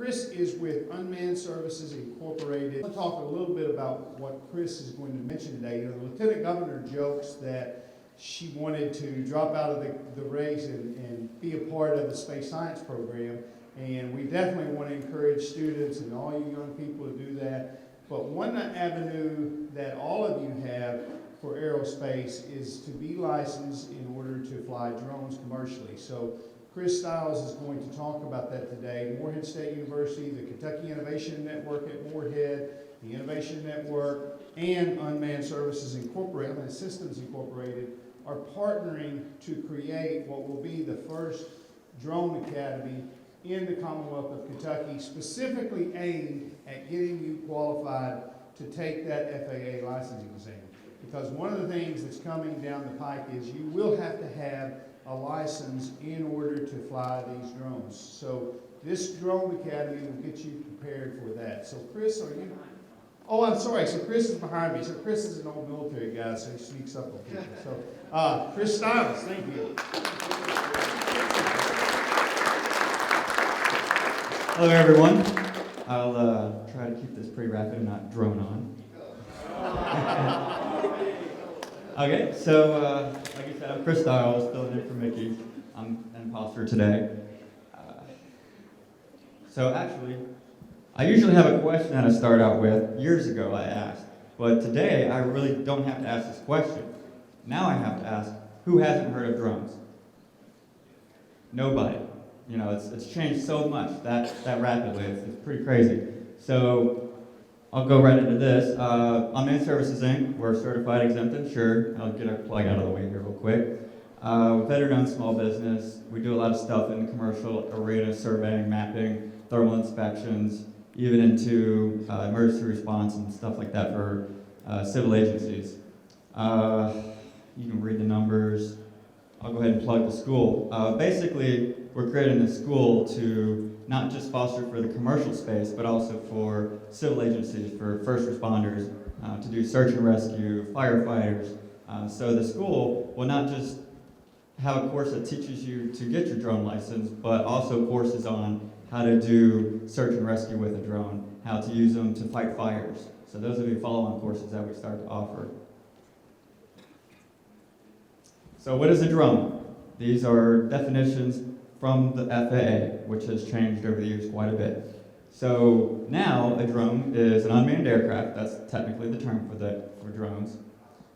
Chris is with Unmanned Services Incorporated. I'll talk a little bit about what Chris is going to mention today. You know, the Lieutenant Governor jokes that she wanted to drop out of the race and be a part of the space science program. And we definitely want to encourage students and all you young people to do that. But one avenue that all of you have for aerospace is to be licensed in order to fly drones commercially. So Chris Stiles is going to talk about that today. Morehead State University, the Kentucky Innovation Network at Morehead, the Innovation Network, and Unmanned Services Incorporated, Unmanned Systems Incorporated, are partnering to create what will be the first drone academy in the Commonwealth of Kentucky, specifically aimed at getting you qualified to take that FAA licensing exam. Because one of the things that's coming down the pike is you will have to have a license in order to fly these drones. So this drone academy will get you prepared for that. So Chris, are you? Oh, I'm sorry. So Chris is behind me. So Chris is an old military guy, so he sneaks up on people. So Chris Stiles, thank you. Hello, everyone. I'll try to keep this pretty rapid and not drone on. Okay, so like you said, I'm Chris Stiles, filling in for Mickey. I'm an imposter today. So actually, I usually have a question that I start out with. Years ago I asked, but today I really don't have to ask this question. Now I have to ask, who hasn't heard of drones? Nobody. You know, it's changed so much that rapidly. It's pretty crazy. So I'll go right into this. Unmanned Services Inc. We're certified exempt insured. I'll get our plug out of the way here real quick. Veteran-owned small business. We do a lot of stuff in the commercial arena, surveying, mapping, thermal inspections, even into emergency response and stuff like that for civil agencies. You can read the numbers. I'll go ahead and plug the school. Basically, we're creating a school to not just foster for the commercial space, but also for civil agencies, for first responders, to do search and rescue, firefighters. So the school will not just have a course that teaches you to get your drone license, but also courses on how to do search and rescue with a drone, how to use them to fight fires. So those will be follow-on courses that we start to offer. So what is a drone? These are definitions from the FAA, which has changed over the years quite a bit. So now a drone is an unmanned aircraft, that's technically the term for drones,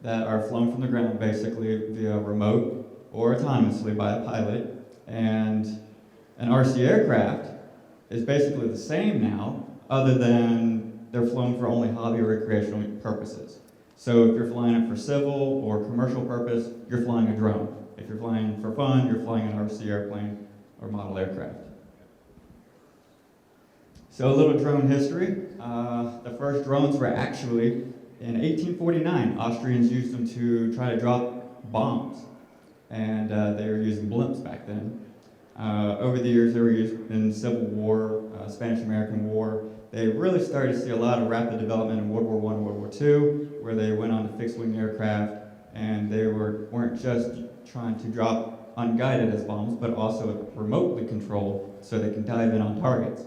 that are flown from the ground basically via remote or autonomously by a pilot. And an RC aircraft is basically the same now, other than they're flown for only hobby or recreational purposes. So if you're flying it for civil or commercial purpose, you're flying a drone. If you're flying for fun, you're flying an RC airplane or model aircraft. So a little drone history. The first drones were actually in 1849. Austrians used them to try to drop bombs, and they were using blimps back then. Over the years, they were used in Civil War, Spanish-American War. They really started to see a lot of rapid development in World War I and World War II, where they went on to fixed-wing aircraft, and they weren't just trying to drop unguided as bombs, but also remotely controlled so they can dive in on targets.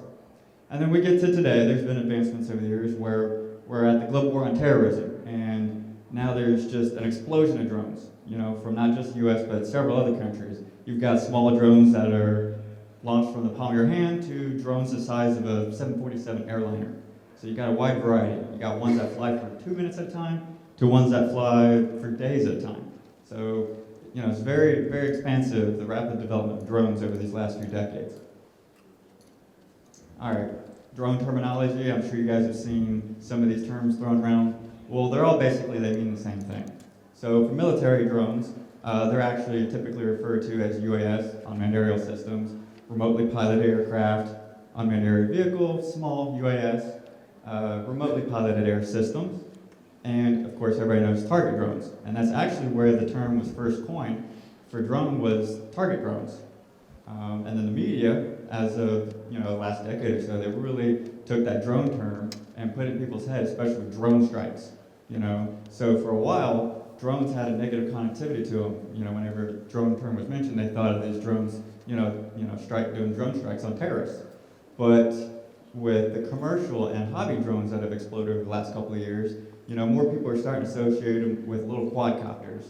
And then we get to today. There's been advancements over the years where we're at the global war on terrorism, and now there's just an explosion of drones, you know, from not just the US, but several other countries. You've got small drones that are launched from the palm of your hand to drones the size of a 747 airliner. So you've got a wide variety. You got ones that fly for 2 minutes at a time to ones that fly for days at a time. So, you know, it's very, very expansive, the rapid development of drones over these last few decades. All right, drone terminology. I'm sure you guys have seen some of these terms thrown around. Well, they're all basically, they mean the same thing. So for military drones, they're actually typically referred to as UAS, unmanned aerial systems, remotely piloted aircraft, unmanned aerial vehicle, small UAS, remotely piloted air systems, and of course everybody knows target drones. And that's actually where the term was first coined for drone, was target drones. And then the media, as of the last decade or so, they really took that drone term and put it in people's heads, especially with drone strikes. So for a while, drones had a negative connectivity to them. Whenever drone term was mentioned, they thought of these drones, doing drone strikes on terrorists. But with the commercial and hobby drones that have exploded over the last couple of years, more people are starting to associate them with little quadcopters.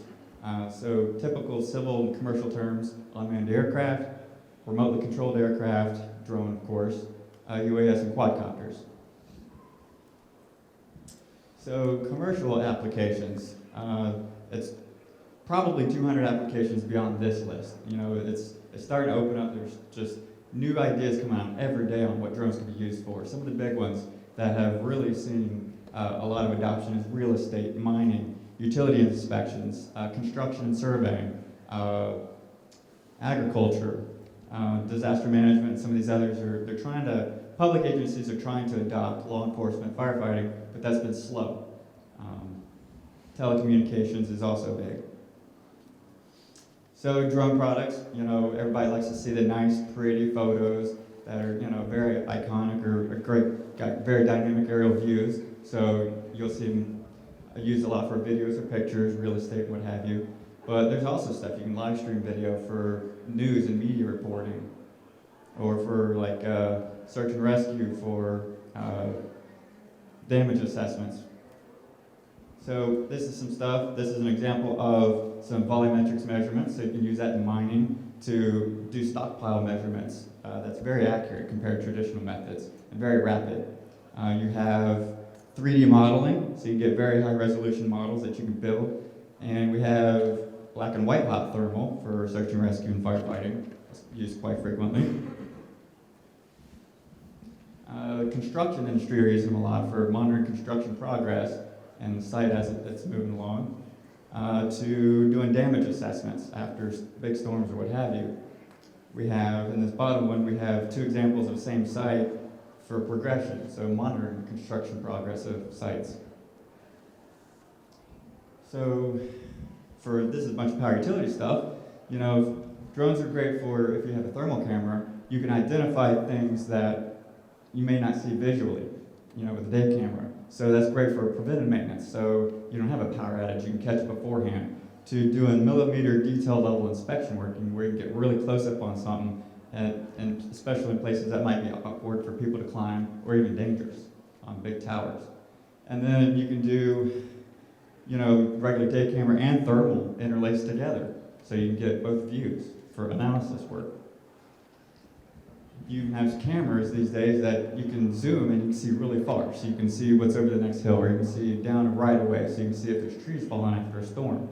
So typical civil and commercial terms: unmanned aircraft, remotely controlled aircraft, drone, of course, UAS, and quadcopters. So commercial applications, it's probably 200 applications beyond this list. It's starting to open up. There's just new ideas coming out every day on what drones can be used for. Some of the big ones that have really seen a lot of adoption is real estate, mining, utility inspections, construction and surveying, agriculture, disaster management, and some of these others public agencies are trying to adopt law enforcement, firefighting, but that's been slow. Telecommunications is also big. So drone products, everybody likes to see the nice, pretty photos that are, very iconic or got very dynamic aerial views. So you'll see them used a lot for videos or pictures, real estate, what have you. But there's also stuff you can live stream video for news and media reporting, or for search and rescue, for damage assessments. So this is some stuff. This is an example of some volumetrics measurements. So you can use that in mining to do stockpile measurements. That's very accurate compared to traditional methods and very rapid. You have 3D modeling, so you get very high resolution models that you can build. And we have black and white hot thermal for search and rescue and firefighting. It's used quite frequently. The construction industry are using them a lot for monitoring construction progress and the site as it's moving along, to doing damage assessments after big storms or what have you. We have, in this bottom one, we have 2 examples of the same site for progression, so monitoring construction progress of sites. So this is a bunch of power utility stuff. Drones are great for, if you have a thermal camera, you can identify things that you may not see visually, with a day camera. So that's great for preventive maintenance. So you don't have a power outage, you can catch it beforehand. To doing millimeter detail level inspection work, where you get really close up on something, and especially in places that might be awkward for people to climb, or even dangerous on big towers. And then you can do, regular day camera and thermal interlaced together, so you can get both views for analysis work. You have cameras these days that you can zoom and you can see really far. So you can see what's over the next hill, or you can see down a right away, so you can see if there's trees falling after a storm.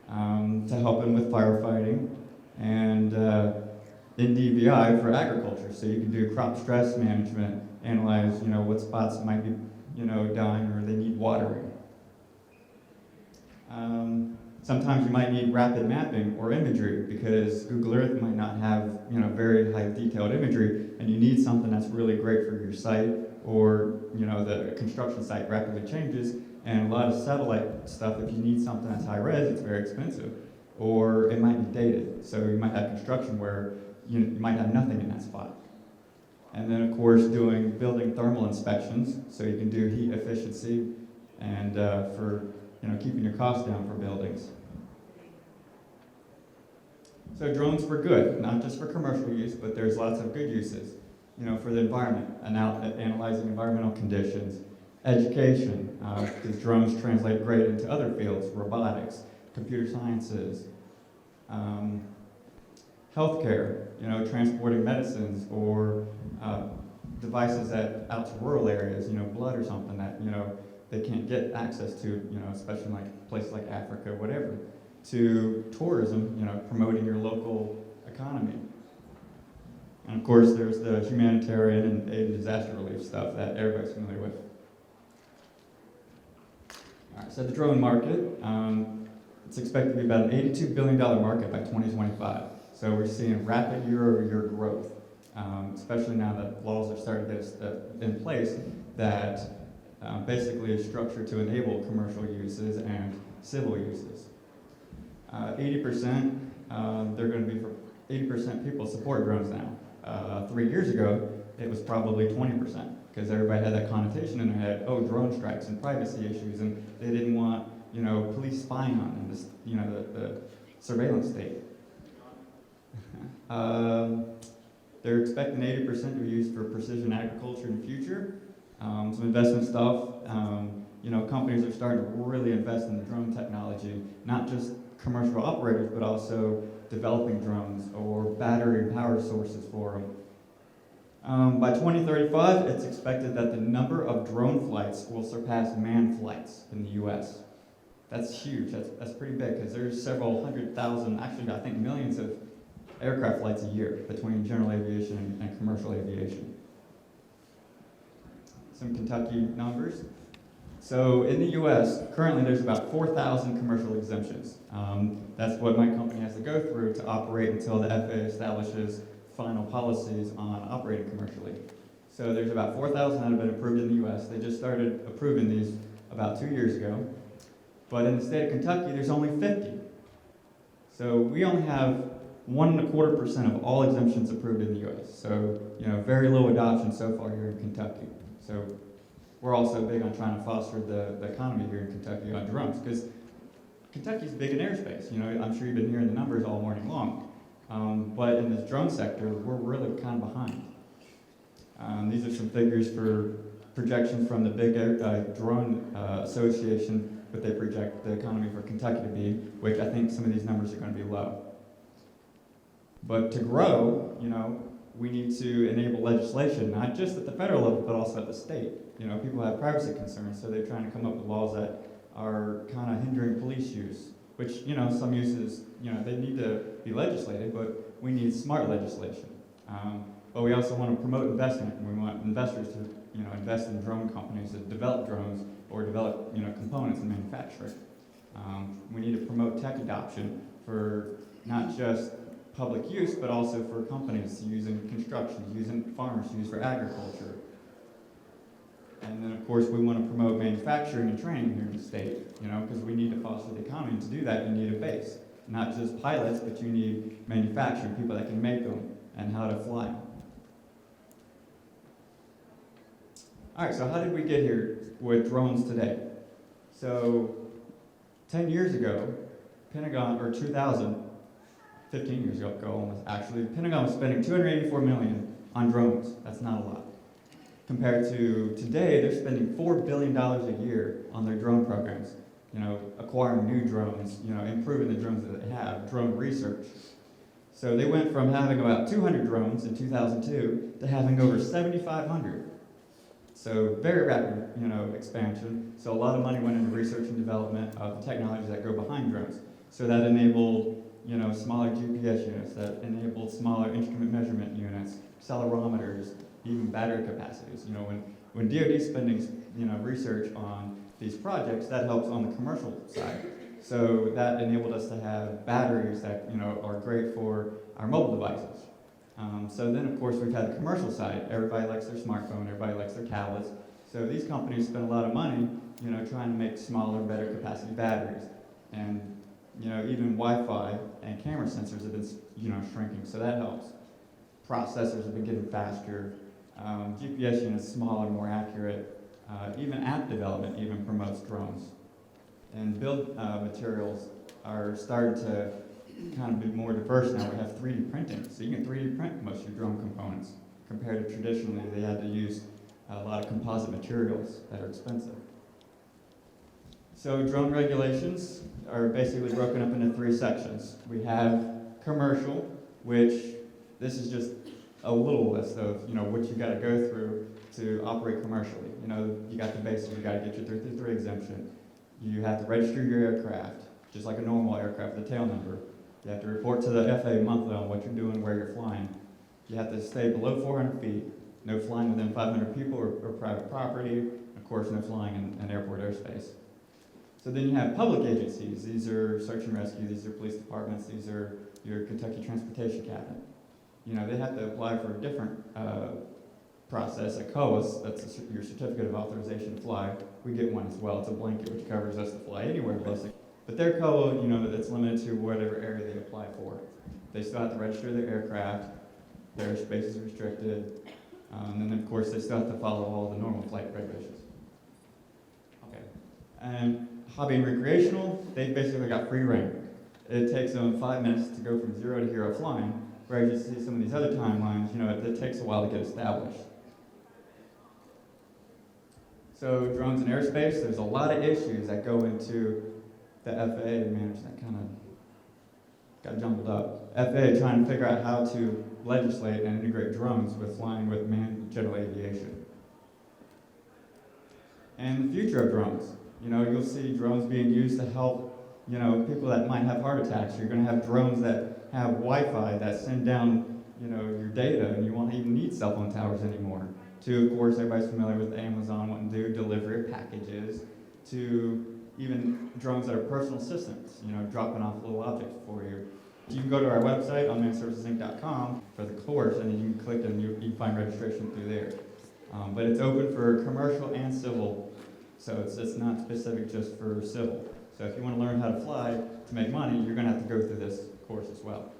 To help in with firefighting, and in DVI for agriculture. So you can do crop stress management, analyze, what spots might be, dying or they need watering. Sometimes you might need rapid mapping or imagery because Google Earth might not have, very high detailed imagery, and you need something that's really great for your site, or, the construction site rapidly changes, and a lot of satellite stuff, if you need something that's high res, it's very expensive, or it might be dated. So you might have construction where you might have nothing in that spot. And then, of course, building thermal inspections, so you can do heat efficiency and for keeping your costs down for buildings. So drones were good, not just for commercial use, but there's lots of good uses, for the environment, analyzing environmental conditions, education, because drones translate great into other fields: robotics, computer sciences, healthcare, transporting medicines or devices out to rural areas, blood or something that, they can't get access to, especially in places like Africa or whatever, to tourism, promoting your local economy. And of course, there's the humanitarian and aid and disaster relief stuff that everybody's familiar with. All right, so the drone market, it's expected to be about an $82 billion market by 2025. So we're seeing rapid year-over-year growth, especially now that laws are starting to get in place that basically is structured to enable commercial uses and civil uses. 80%, they're going to be for 80% people support drones now. 3 years ago, it was probably 20%, because everybody had that connotation in their head: oh, drone strikes and privacy issues, and they didn't want, police spying on them, the surveillance state. They're expecting 80% to be used for precision agriculture in the future. Some investment stuff. Companies are starting to really invest in the drone technology, not just commercial operators, but also developing drones or battery power sources for them. By 2035, it's expected that the number of drone flights will surpass manned flights in the US. That's huge, that's pretty big, because there's several 100,000, actually I think millions of aircraft flights a year between general aviation and commercial aviation. Some Kentucky numbers. So in the US, currently there's about 4,000 commercial exemptions. That's what my company has to go through to operate until the FAA establishes final policies on operating commercially. So there's about 4,000 that have been approved in the US. They just started approving these about 2 years ago. But in the state of Kentucky, there's only 50. So we only have 1.25% of all exemptions approved in the US. So, very low adoption so far here in Kentucky. So we're also big on trying to foster the economy here in Kentucky on drones, because Kentucky's big in airspace. I'm sure you've been hearing the numbers all morning long. But in this drone sector, we're really kind of behind. These are some figures for projections from the big drone association, what they project the economy for Kentucky to be, which I think some of these numbers are going to be low. But to grow, we need to enable legislation, not just at the federal level, but also at the state. People have privacy concerns, so they're trying to come up with laws that are kind of hindering police use, which, some uses, they need to be legislated, but we need smart legislation. But we also want to promote investment, and we want investors to, invest in drone companies that develop drones or develop, components and manufacturing. We need to promote tech adoption for not just public use, but also for companies to use in construction, use in farmers, use for agriculture. And then, of course, we want to promote manufacturing and training here in the state, because we need to foster the economy. And to do that, you need a base. Not just pilots, but you need manufacturing, people that can make them and how to fly them. All right, so how did we get here with drones today? So 10 years ago, Pentagon, or 15 years ago almost actually, the Pentagon was spending $284 million on drones. That's not a lot. Compared to today, they're spending $4 billion a year on their drone programs. Acquiring new drones, improving the drones that they have, drone research. So they went from having about 200 drones in 2002 to having over 7,500. So very rapid, expansion. So a lot of money went into research and development of the technologies that go behind drones. So that enabled, smaller GPS units, that enabled smaller instrument measurement units, accelerometers, even battery capacities. When DoD's spending, research on these projects, that helps on the commercial side. So that enabled us to have batteries that, are great for our mobile devices. So then, of course, we've had the commercial side. Everybody likes their smartphone, everybody likes their tablets. So these companies spend a lot of money, trying to make smaller, better capacity batteries. And, even Wi-Fi and camera sensors have been, shrinking, so that helps. Processors have been getting faster. GPS units smaller, more accurate. Even app development even promotes drones. And build materials are starting to kind of be more diverse now. We have 3D printing, so you can 3D print most of your drone components, compared to traditionally they had to use a lot of composite materials that are expensive. So drone regulations are basically broken up into 3 sections. We have commercial, which this is just a little list of what you got to go through to operate commercially. You got the basics. You got to get your 333 exemption. You have to register your aircraft, just like a normal aircraft, the tail number. You have to report to the FAA monthly on what you're doing, where you're flying. You have to stay below 400 feet, no flying within 500 people or private property, of course, no flying in airport airspace. So then you have public agencies. These are search and rescue, these are police departments, these are your Kentucky Transportation Cabinet. They have to apply for a different process, a COAS, that's your certificate of authorization to fly. We get one as well. It's a blanket which covers us to fly anywhere, basically. But their COA, that's limited to whatever area they apply for. They still have to register their aircraft, their airspace is restricted, and then of course they still have to follow all the normal flight regulations. Okay. And hobby and recreational, they basically got free reign. It takes them 5 minutes to go from 0 to hero flying, Whereas you see some of these other timelines, it takes a while to get established. So drones in airspace, there's a lot of issues that go into the FAA management. That kind of got jumbled up. FAA trying to figure out how to legislate and integrate drones with flying with manned general aviation. And the future of drones. You'll see drones being used to help, people that might have heart attacks. You're going to have drones that have Wi-Fi that send down, your data, and you won't even need cell phone towers anymore. To, of course, everybody's familiar with Amazon wanting to do delivery of packages, to even drones that are personal assistants, dropping off little objects for you. You can go to our website, unmannedservicesinc.com, for the course, and you can click and you can find registration through there. But it's open for commercial and civil, so it's not specific just for civil. So if you want to learn how to fly to make money, you're going to have to go through this course as well.